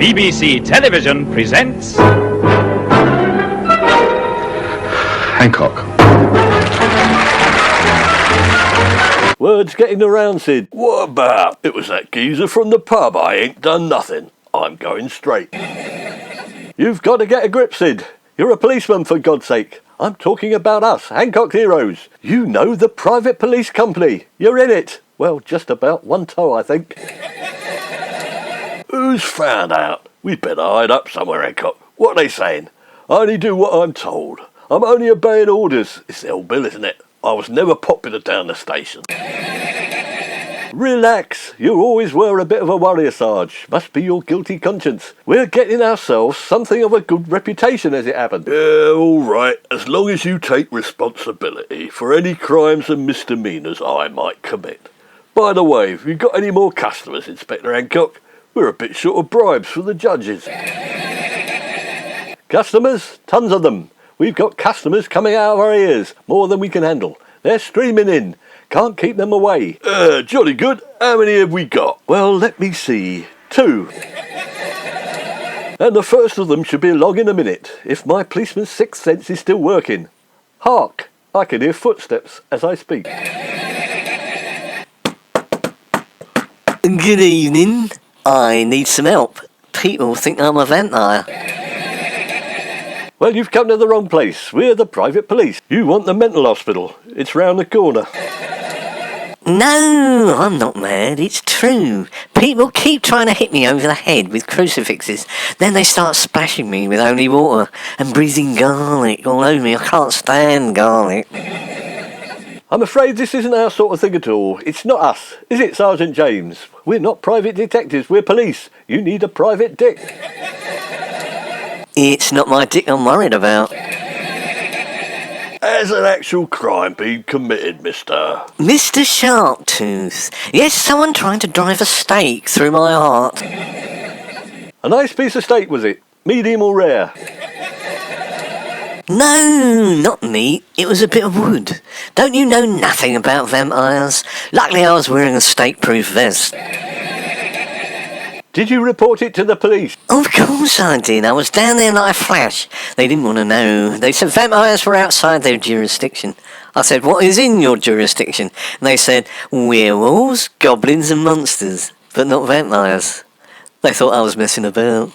BBC Television presents... Hancock. Word's getting around, Sid. What about? It was that geezer from the pub. I ain't done nothing. I'm going straight. You've got to get a grip, Sid. You're a policeman, for God's sake. I'm talking about us, Hancock Heroes. You know, the private police company. You're in it. Well, just about one toe, I think. Who's found out? We'd better hide up somewhere, Hancock. What are they saying? I only do what I'm told. I'm only obeying orders. It's the old bill, isn't it? I was never popular down the station. Relax. You always were a bit of a worrier, Sarge. Must be your guilty conscience. We're getting ourselves something of a good reputation, as it happened. Yeah, all right. As long as you take responsibility for any crimes and misdemeanours I might commit. By the way, have you got any more customers, Inspector Hancock? We're a bit short of bribes for the judges. Customers? Tons of them. We've got customers coming out of our ears. More than we can handle. They're streaming in. Can't keep them away. Jolly good. How many have we got? Well, let me see. 2. And the first of them should be along in a minute, if my policeman's sixth sense is still working. Hark! I can hear footsteps as I speak. Good evening. I need some help. People think I'm a vampire. Well, you've come to the wrong place. We're the private police. You want the mental hospital. It's round the corner. No, I'm not mad. It's true. People keep trying to hit me over the head with crucifixes. Then they start splashing me with holy water and breathing garlic all over me. I can't stand garlic. I'm afraid this isn't our sort of thing at all. It's not us. Is it, Sergeant James? We're not private detectives. We're police. You need a private dick. It's not my dick I'm worried about. Has an actual crime been committed, mister? Mr. Sharptooth. Yes, someone trying to drive a stake through my heart. A nice piece of steak, was it? Medium or rare? No, not meat. It was a bit of wood. Don't you know nothing about vampires? Luckily I was wearing a stake-proof vest. Did you report it to the police? Of course I did. I was down there like a flash. They didn't want to know. They said vampires were outside their jurisdiction. I said, what is in your jurisdiction? And they said, werewolves, goblins and monsters, but not vampires. They thought I was messing about.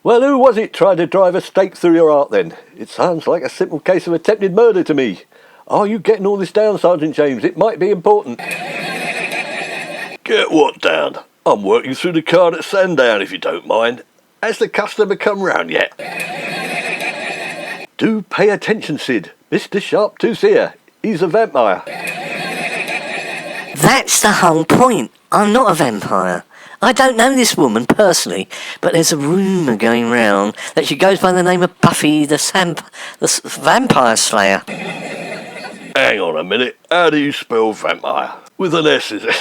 Well, who was it tried to drive a stake through your heart then? It sounds like a simple case of attempted murder to me. Are you getting all this down, Sergeant James? It might be important. Get what down? I'm working through the card at Sandown, if you don't mind. Has the customer come round yet? Do pay attention, Sid. Mr. Sharptooth here. He's a vampire. That's the whole point. I'm not a vampire. I don't know this woman personally, but there's a rumour going round that she goes by the name of Buffy the Vampire Slayer. Hang on a minute. How do you spell vampire? With an S, is it?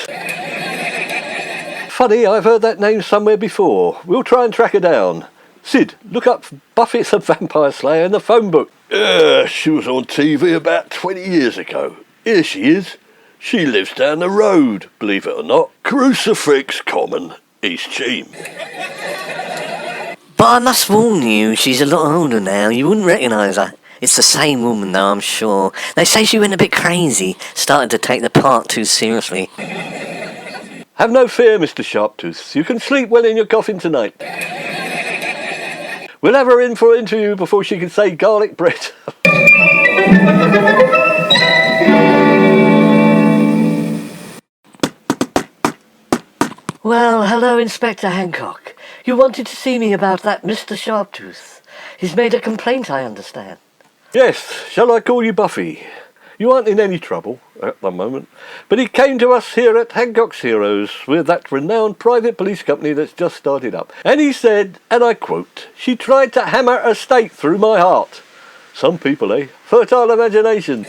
Funny, I've heard that name somewhere before. We'll try and track her down. Sid, look up Buffy the Vampire Slayer in the phone book. She was on TV about 20 years ago. Here she is. She lives down the road, believe it or not. Crucifix Common, East Cheam. But I must warn you, she's a lot older now. You wouldn't recognise her. It's the same woman though, I'm sure. They say she went a bit crazy, started to take the part too seriously. Have no fear, Mr. Sharptooth. You can sleep well in your coffin tonight. We'll have her in for an interview before she can say garlic bread. Well, hello, Inspector Hancock. You wanted to see me about that Mr. Sharptooth. He's made a complaint, I understand. Yes, shall I call you Buffy? You aren't in any trouble at the moment, but he came to us here at Hancock's Heroes with that renowned private police company that's just started up. And he said, and I quote, she tried to hammer a stake through my heart. Some people, eh? Fertile imagination.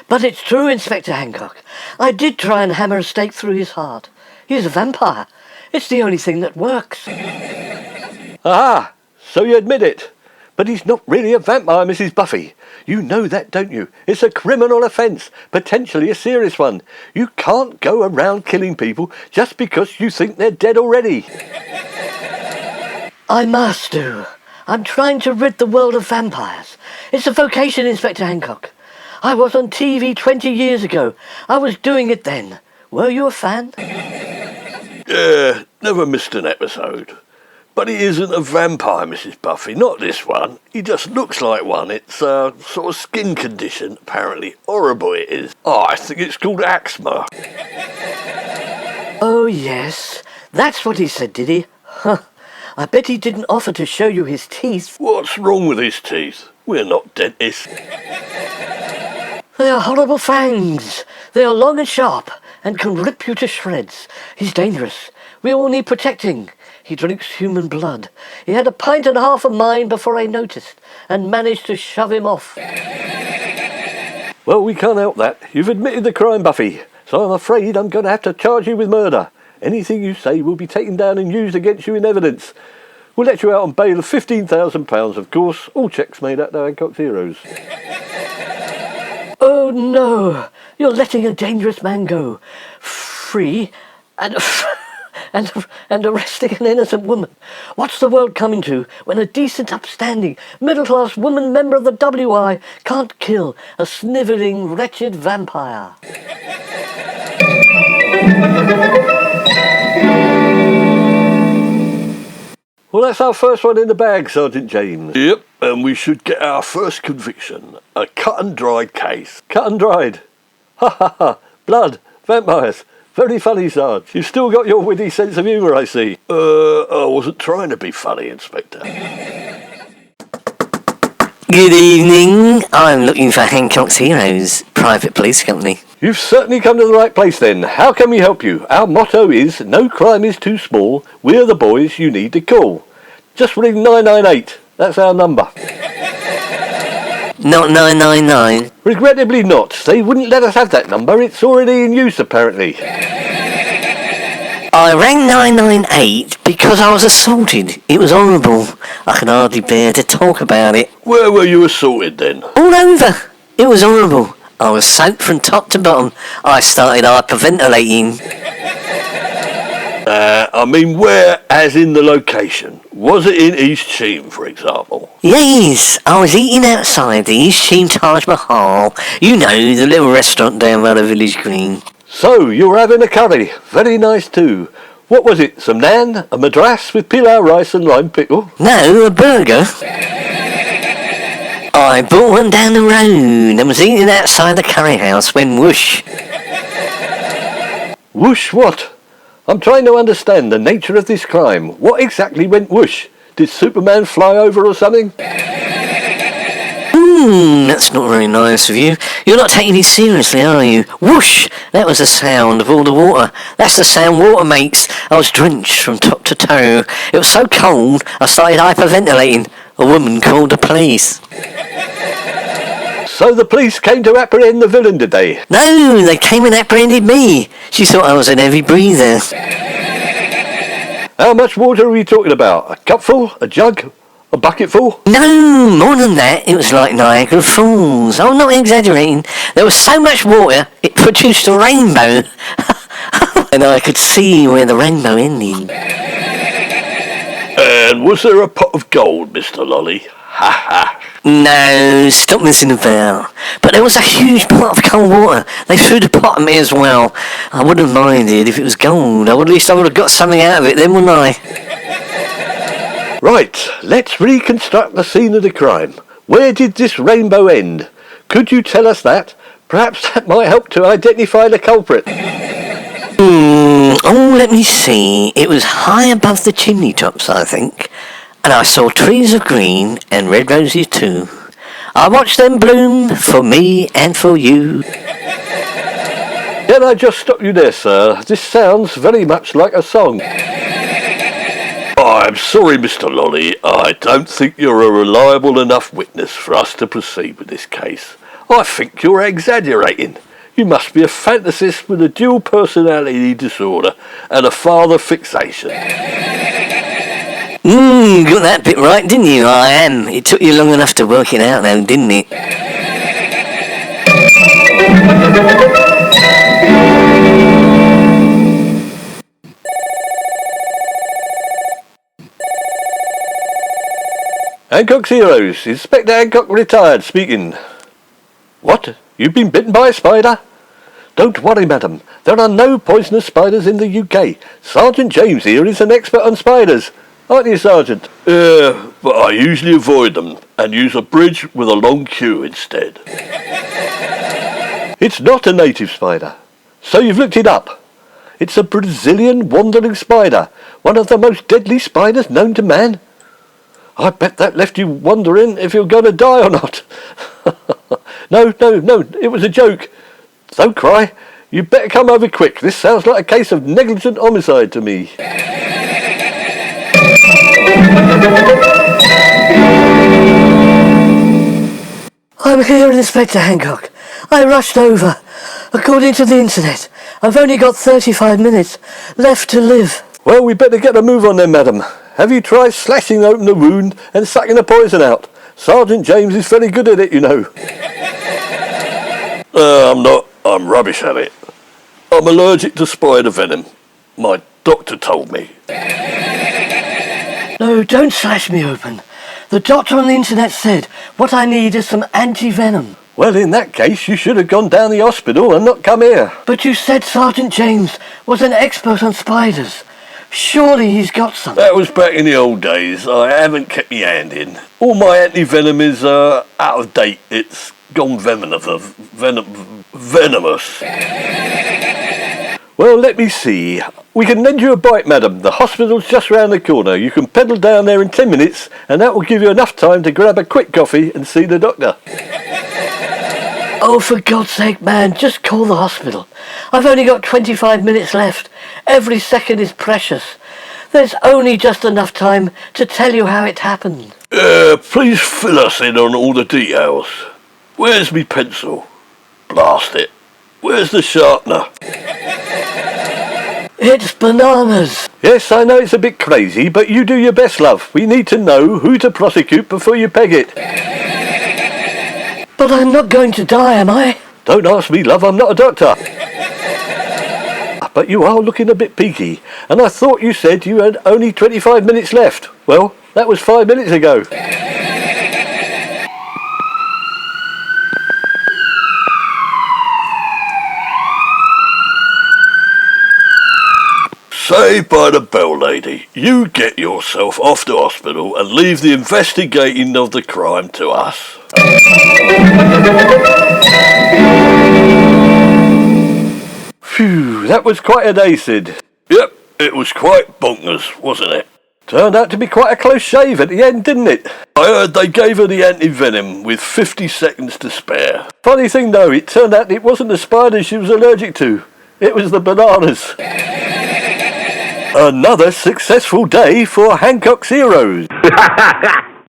But it's true, Inspector Hancock. I did try and hammer a stake through his heart. He's a vampire. It's the only thing that works. Aha! So you admit it. But he's not really a vampire, Mrs. Buffy. You know that, don't you? It's a criminal offence, potentially a serious one. You can't go around killing people just because you think they're dead already. I must do. I'm trying to rid the world of vampires. It's a vocation, Inspector Hancock. I was on TV 20 years ago. I was doing it then. Were you a fan? Yeah, never missed an episode. But he isn't a vampire, Mrs. Buffy, not this one. He just looks like one. It's a sort of skin condition, apparently. Horrible it is. Oh, I think it's called eczema. Oh, yes. That's what he said, did he? Huh. I bet he didn't offer to show you his teeth. What's wrong with his teeth? We're not dentists. They are horrible fangs. They are long and sharp and can rip you to shreds. He's dangerous. We all need protecting. He drinks human blood. He had 1.5 pints of mine before I noticed and managed to shove him off. Well, we can't help that. You've admitted the crime, Buffy, so I'm afraid I'm going to have to charge you with murder. Anything you say will be taken down and used against you in evidence. We'll let you out on bail of £15,000, of course. All checks made out to Hancock's heroes. Oh, no. You're letting a dangerous man go. Free and arresting an innocent woman. What's the world coming to when a decent, upstanding, middle-class woman member of the WI can't kill a snivelling, wretched vampire? Well, that's our first one in the bag, Sergeant James. Yep, and we should get our first conviction. A cut-and-dried case. Cut and dried. Ha ha ha. Blood. Vampires. Very funny, Sarge. You've still got your witty sense of humour, I see. I wasn't trying to be funny, Inspector. Good evening. I'm looking for Hancock's Heroes, private police company. You've certainly come to the right place then. How can we help you? Our motto is, no crime is too small. We're the boys you need to call. Just ring 998. That's our number. Not 999. Regrettably not. They wouldn't let us have that number. It's already in use, apparently. I rang 998 because I was assaulted. It was horrible. I can hardly bear to talk about it. Where were you assaulted then? All over. It was horrible. I was soaked from top to bottom. I started hyperventilating. I mean, where, as in the location? Was it in East Cheam, for example? Yes, I was eating outside the East Cheam Taj Mahal. You know, the little restaurant down by the village green. So, you were having a curry. Very nice too. What was it? Some naan? A madras with pilau rice and lime pickle? No, a burger. I bought one down the road and was eating outside the curry house when whoosh. Whoosh what? I'm trying to understand the nature of this crime. What exactly went whoosh? Did Superman fly over or something? That's not very nice of you. You're not taking it seriously, are you? Whoosh! That was the sound of all the water. That's the sound water makes. I was drenched from top to toe. It was so cold, I started hyperventilating. A woman called the police. So the police came to apprehend the villain, did they? No, they came and apprehended me. She thought I was an heavy breather. How much water are we talking about? A cupful? A jug? A bucketful? No, more than that. It was like Niagara Falls. I'm not exaggerating. There was so much water, it produced a rainbow. And I could see where the rainbow ended. And was there a pot of gold, Mr. Lolly? Ha ha. No, stop messing about. But there was a huge pot of cold water. They threw the pot at me as well. I wouldn't have minded if it was gold. At least I would have got something out of it then, wouldn't I? Right, let's reconstruct the scene of the crime. Where did this rainbow end? Could you tell us that? Perhaps that might help to identify the culprit. Oh, let me see. It was high above the chimney tops, I think. And I saw trees of green and red roses too. I watched them bloom for me and for you. Can I just stop you there, sir? This sounds very much like a song. I'm sorry, Mr. Lolly. I don't think you're a reliable enough witness for us to proceed with this case. I think you're exaggerating. You must be a fantasist with a dual personality disorder and a father fixation. Got that bit right, didn't you? I am. It took you long enough to work it out, though, didn't it? Hancock's Heroes, Inspector Hancock retired, speaking. What? You've been bitten by a spider? Don't worry, madam. There are no poisonous spiders in the UK. Sergeant James here is an expert on spiders. Aren't you, Sergeant? But I usually avoid them and use a bridge with a long queue instead. It's not a native spider. So you've looked it up. It's a Brazilian wandering spider, one of the most deadly spiders known to man. I bet that left you wondering if you're going to die or not. No, it was a joke. Don't cry. You'd better come over quick. This sounds like a case of negligent homicide to me. I'm here, Inspector Hancock. I rushed over. According to the internet, I've only got 35 minutes left to live. Well, we better get a move on then, madam. Have you tried slashing open the wound and sucking the poison out? Sergeant James is very good at it, you know. I'm not. I'm rubbish at it. I'm allergic to spider venom. My doctor told me. No, don't slash me open. The doctor on the internet said what I need is some anti-venom. Well, in that case, you should have gone down the hospital and not come here. But you said Sergeant James was an expert on spiders. Surely he's got some. That was back in the old days. I haven't kept my hand in. All my anti-venom is out of date. It's gone venomous. Well, let me see. We can lend you a bite, madam. The hospital's just round the corner. You can pedal down there in 10 minutes, and that will give you enough time to grab a quick coffee and see the doctor. Oh, for God's sake, man, just call the hospital. I've only got 25 minutes left. Every second is precious. There's only just enough time to tell you how it happened. Please fill us in on all the details. Where's me pencil? Blast it. Where's the sharpener? It's bananas. Yes, I know it's a bit crazy, but you do your best, love. We need to know who to prosecute before you peg it. But I'm not going to die, am I? Don't ask me, love. I'm not a doctor. But you are looking a bit peaky, and I thought you said you had only 25 minutes left. Well, that was 5 minutes ago. Saved by the bell, lady. You get yourself off to hospital and leave the investigating of the crime to us. Phew, that was quite a day, Sid. Yep, it was quite bonkers, wasn't it? Turned out to be quite a close shave at the end, didn't it? I heard they gave her the anti-venom with 50 seconds to spare. Funny thing though, it turned out it wasn't the spiders she was allergic to. It was the bananas. Another successful day for Hancock's Heroes.